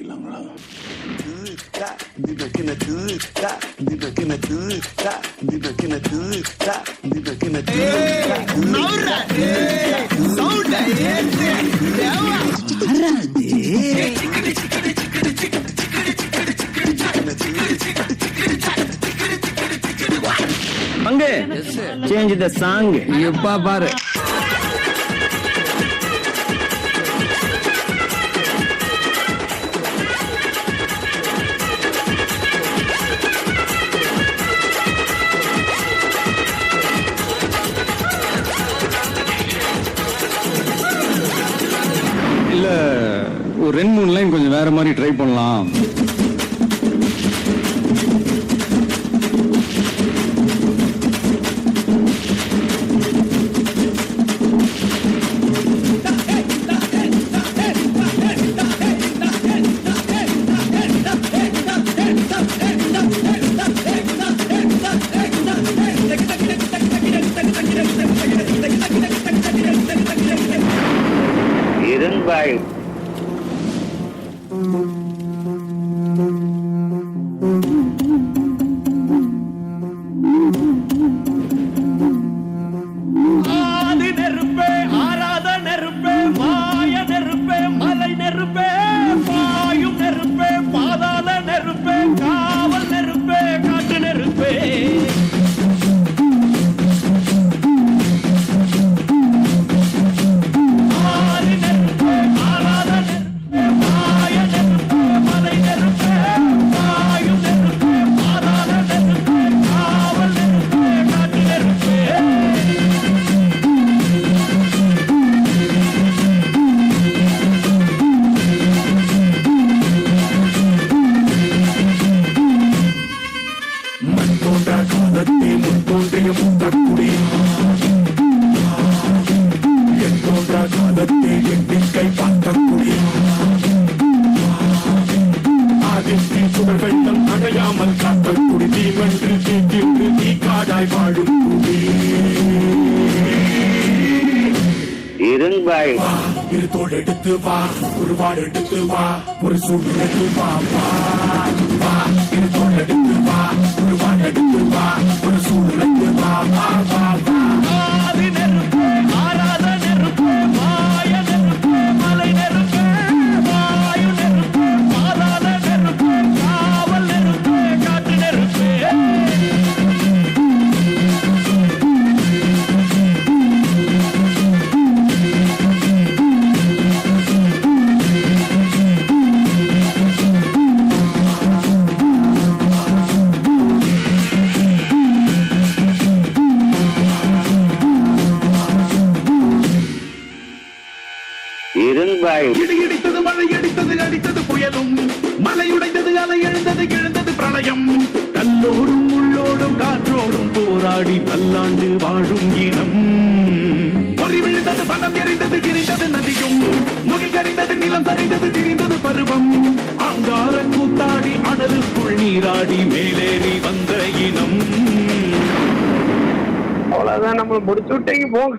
ஆரம்பிக்கலாங்களா? அங்க change the song. எப்பா பாரு இல்ல ஒரு 2-3 லைன் கொஞ்சம் வேற மாதிரி ட்ரை பண்ணலாம். Bye. ஆதி நெருப்பே, ஆராத நெருப்பே, மாய நெருப்பே, மலை நெருப்பே, பாயும் நெருப்பே, பாதாள நெருப்பே, காவல் நெருப்பே, காட்டு நெருப்பே. அடையாமல் காத்த குடி நீ வென்று தீங்கின்று நீ காடாய் வாழும் குடி இருங்பாய் இரு தோள் எடுத்து வா, ஒரு வாள் எடுத்து வா, ஒரு சூடு எடுத்து வா, வா வா. இரு தோள் எடுத்து வா, ஒரு வாள் எடுத்து வா, ஒரு சூடு எடுத்து வா, வா வா வா. ஆதி நெருப்பே, ஆராத நெருப்பே, மாய நெருப்பே, மலை நெருப்பே, வாயு நெருப்பே, பாதாள நெருப்பே, காவல் நெருப்பே, காட்டு நெருப்பே. இருங்பாய் இடி இடித்தது, மழை அடித்தது, அடித்தது புயலும், மலை உடைந்தது, அலை எழுந்தது, எழுந்தது பிரளயம். கல்லோடும் உள்ளோடும் காற்றோடும் போராடி பல்லாண்டு வாழும் இனம். பொறி விழுந்தது, பணம் எரிந்தது, கிரிந்தது நதியும், முகில் கரிந்தது, நிலம் சரிந்தது, திரிந்தது பருவம். அங்கார கூத்தாடி அனலுக்குள் நீராடி மேலேறி வந்த இனம். அவ்வளவுதான், நம்ம முடிச்சு விட்டீங்க போங்க.